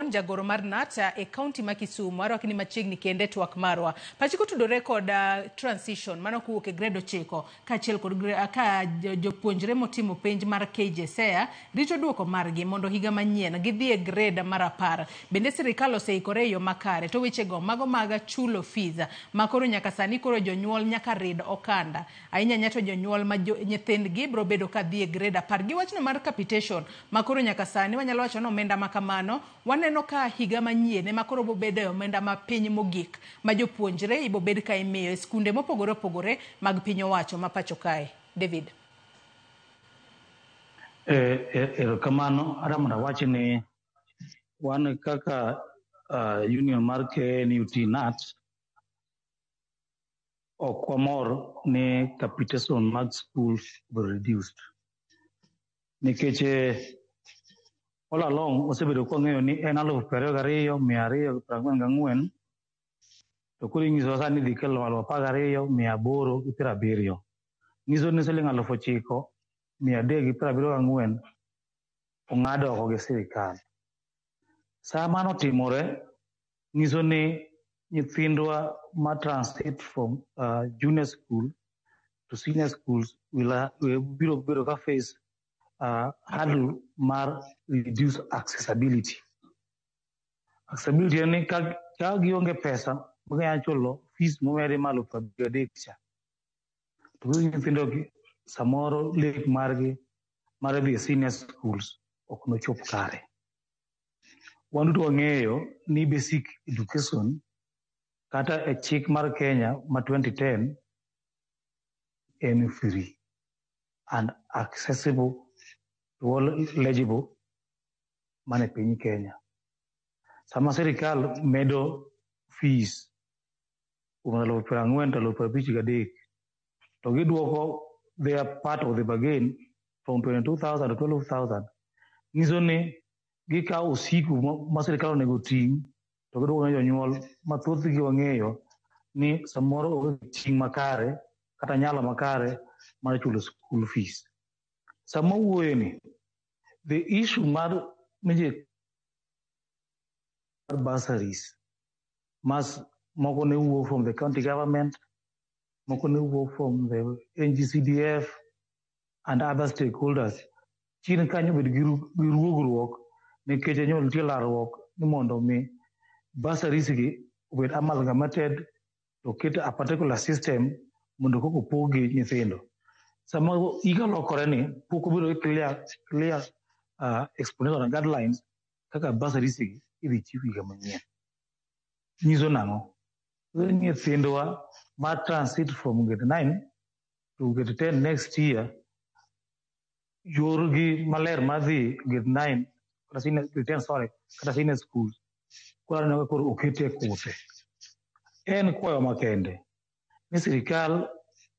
Owuon jagoro mar Nata e county ma Kisumu aro kini machiegni kende twak marwa. Pachiko tudore kod transition mano kuwuok e grade 9 kaachiel kod ka jopuonjre motimo penj mar KJSEA rito duoko margi mondo higa manyien gidhi e grade mar 10. Bende sirikal oseikore e yo makare to wechego mago mag chulo fees makoro nyaka sani koro jonyuol nyaka rid okanda. Ahinya nyato jonyuol ma nyithindgi biro bedo ka dhi e grade 10 gi wachno mar capitation makoro nyaka sani wanyalo wacho no omenda makamano waneno ka higa manyien makoro bo bedo omenda ma piny mogik ma jopuonjre ibo bed ka imiyo e skunde mopogore opogore mag piny owacho ma pacho kae. David. Kamano aramra wacho ni wan kaka union mar KNUT NAT ok wamor ni capitation mag schools were reduced. Nikech all along osebedo kong'eyo ni en 22,244 to koro inyiso sani dhi kelo 12,870. Nyiso ni siling 9,374 ong'ad oko gi sirikal. Sama mano timore nyiso ni nyithindwa ma transit from junior school to senior schools will biro ka face hurdle mar reduce accessibility. Accessibility ni ka gionge pesa maganya chulo fees momedi malo 3,000 cha. To nyithindo samoro lek margi mar dhi senior schools ok no chop kare. Wanduto wang'eyo ni basic education kata e chik mar Kenya ma 2010 en free and accessible to all eligible mane piny Kenya. Sama sirikal medo fees kuom 40,000 to giduoko their part of the bargain from 22,000 to 12,000. Nyiso ni gikawo usiku ma sirikal onego ting' to giduoko ne jonyuol mathoth gi wang'eyo ni samoro ting' makare kata nyalo makare mar chulo school fees. Sama wuoye ni the issue mar bursaries moko ne wuok from the county government, moko ne wuok from the NGCDF and other stakeholders. Chien kanyo bed gi ruogruok nikech nyol nitie larruok ni mondo mi bursaries gi obed amalgamated to ket a particular system mondo koko pogi nyithindo. Sama higa lokore ni pok obiro clear explanation and guidelines kaka bursaries gi idhi chiw higa manyien. Nyiso nang'o? Nyithindwa ma transit from grade 9 to grade 10 next year yorgi maler madhi grade 9 kata senior schools koro okete kute. En kwayo makende ni sirikal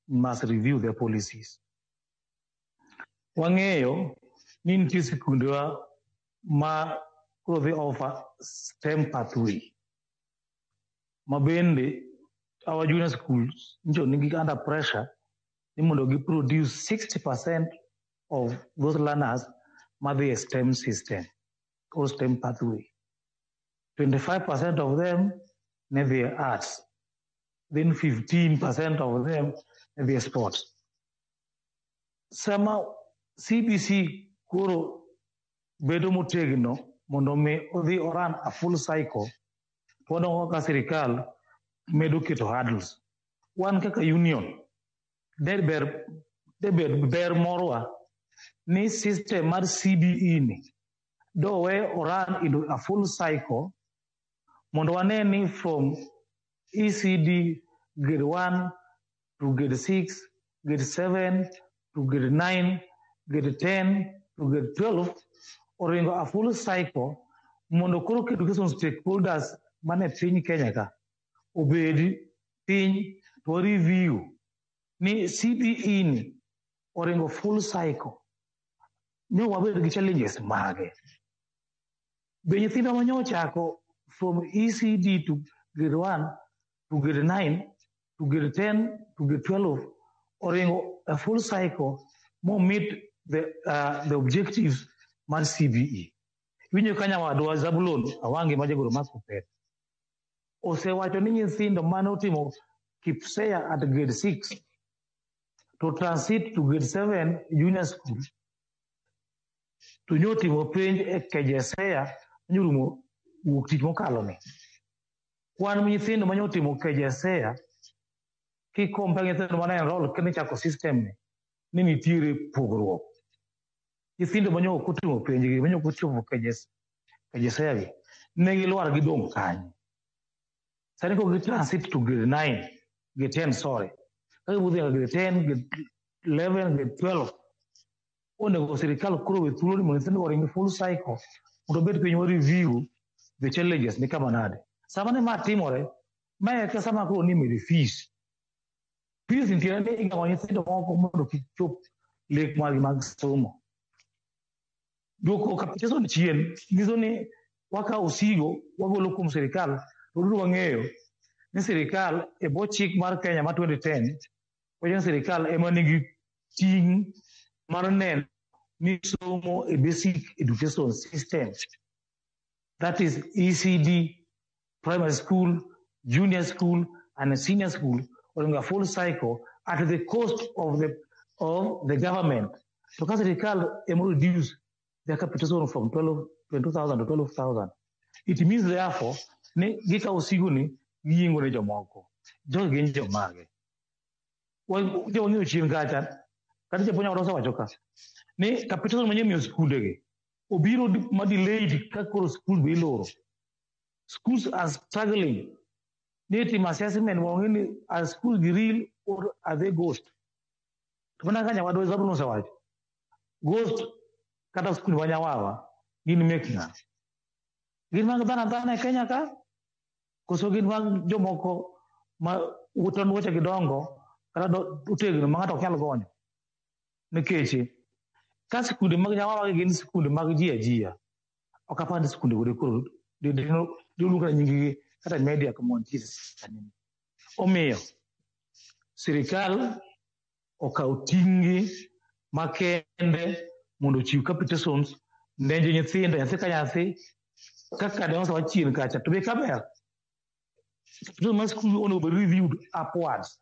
must review their policies. Wang'eyo ni nitie sikundewa ma koro dhi offer STEM pathway mabende our junior schools nigi under pressure ni mondo gi produce 60% of those learners madhi STEM system or STEM pathway. 25% of them ne dhi arts, then 15% of them ne dhi sports. Sama CBC koro bedo motegno mondo mi odhi oran a full cycle pono ka sirikal medo keto hurdles. Wan kaka union de ber morwa ni system mar CBE ni do we oran into a full cycle mondo wane ni from ECD grade 1 to grade 6, grade 7 to grade 9, grade 10 to grade 12 oringo a full cycle mondo koro education stakeholders mane piny Kenya ka obedi piny to review ni CBE ni oringo full cycle ni wabed gi challenges mage. Be nyithindo manyochako from ECD to grade 1 to grade 9 to grade 10 to grade 12 oringo a full cycle more meet the objectives mar CBE. winyo kanya wadwa Zabulon Awangi majagoro Makupet osewacho ni nyithindo mane otimo Kipsea at grade 6 to transit to grade 7 junior school to nyotimo penj e KJSEA nyurumo wuok tich mokalo ni. Kwan nyithindo manyotimo KJSEA kikompe nyithindo mane enroll kendo chako system ni nitiere pogruok. Nyithindo manyo kotimo penj gi manyo kochopo KJSEA gi ne gilwar gidong kanye. Sani ko gi transit to grade 9 grade 10 sorry. Kagi budhi grade 10 grade 11 grade 12 onego sirikal koro we thuolo ni mondo nyithindo oring full cycle mondo bed piny review the challenges ni kama nade. Sama ne ma timore ma ka sama koro ni mede fees nitie ne ing'awo nyithindo moko mondo kichop lek margi mag somo. Duoko capitation chien nyiso ni waka osigo wagolo kuom sirikal to wang'eyo ni sirikal e bwo chik mar Kenya ma 2010 wacho sirikal ema nigi ting' mar neno ni somo e basic education system, that is ECD, primary school, junior school and senior school on a full cycle at the cost of the government. So sirikal ema reduce their capitation from 22,000 to 12,000. It means therefore ni gika osigo ni giingo ne jomoko jogi gin jomage jong'eyo chien kacha kata japuonj wadwa osewacho ka ni capitation manyien miyo skundegi obiro ma delayed ka koro skul be iloro. Schools are struggling. Ni timo assessment wang'e ni are schools real or are they ghost? To mana ka nyawadwa Zabulon osewacho ghost kata skul ma Nyawawa gin mek ng'a? Gin mag dhana e Kenya ka koso gin mag jomoko ma wuton weche gidongo kata otegno ma ng'ato ok nyal gonyo. Nikech ka skunde mag Nyawawa gin skunde mag ji ajiya ok apand skunde go koro diluongo nying-gi kata media kama nitiere kanyo. Omiyo sirikal okaw ting'gi makende mondo chiw capitations ne nyithindo nyathi ka nyathi kaka ne osewacho chien kacha to be kaber capitation mar skul onego be reviewed upwards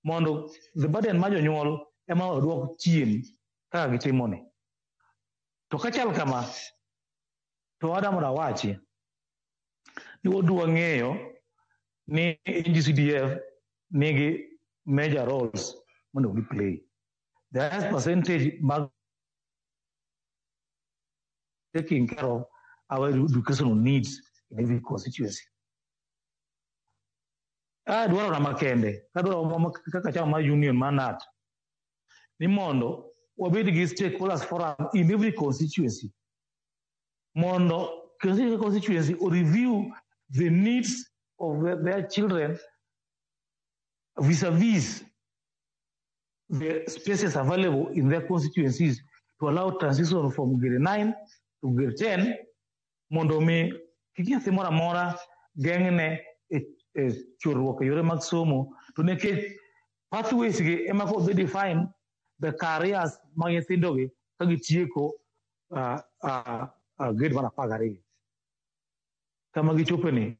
mondo the burden mar jonyuol ema odwok chien kaka gitimoni. To kachal kama to wada mondo awachi ni wadwa ng'eyo ni NGCDF nigi major roles mondo gi play. The highest percentage mag taking care of our educational needs in every constituency. Dwaro na makende kadwaro kaka chama mar union manat ni mondo wabed gi stakeholders forum in every constituency mondo constituency or review the needs of their children vis-a-vis the spaces available in their constituencies to allow transition from grade 9 to grade 10 mondo mi kik nyathi moro amora geng'ne chorruok e yore mag somo to nekech pathways gi ema ko they define the careers mag nyithindogi ka gitieko grade mar 12 kama gichopeni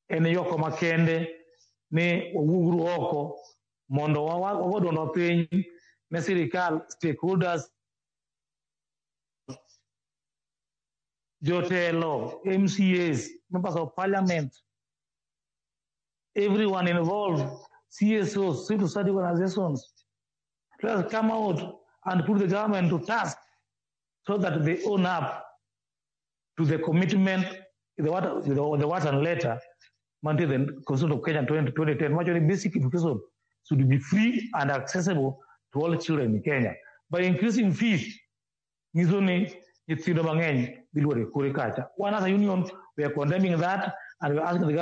en yoko makende ni wawuogru oko mondo wagodono piny ne sirikal stakeholders jotelo MCAs members of parliament everyone involved CSOs civil society organizations let us come out and put the government to task so that they own up to the commitment the words and letter mandated the Constitution of Kenya 2010 actually basic education should be free and accessible to all children in Kenya. By increasing fees, nyithindo mang'eny biluore kore kacha. One as a union, we are condemning that and we are asking the government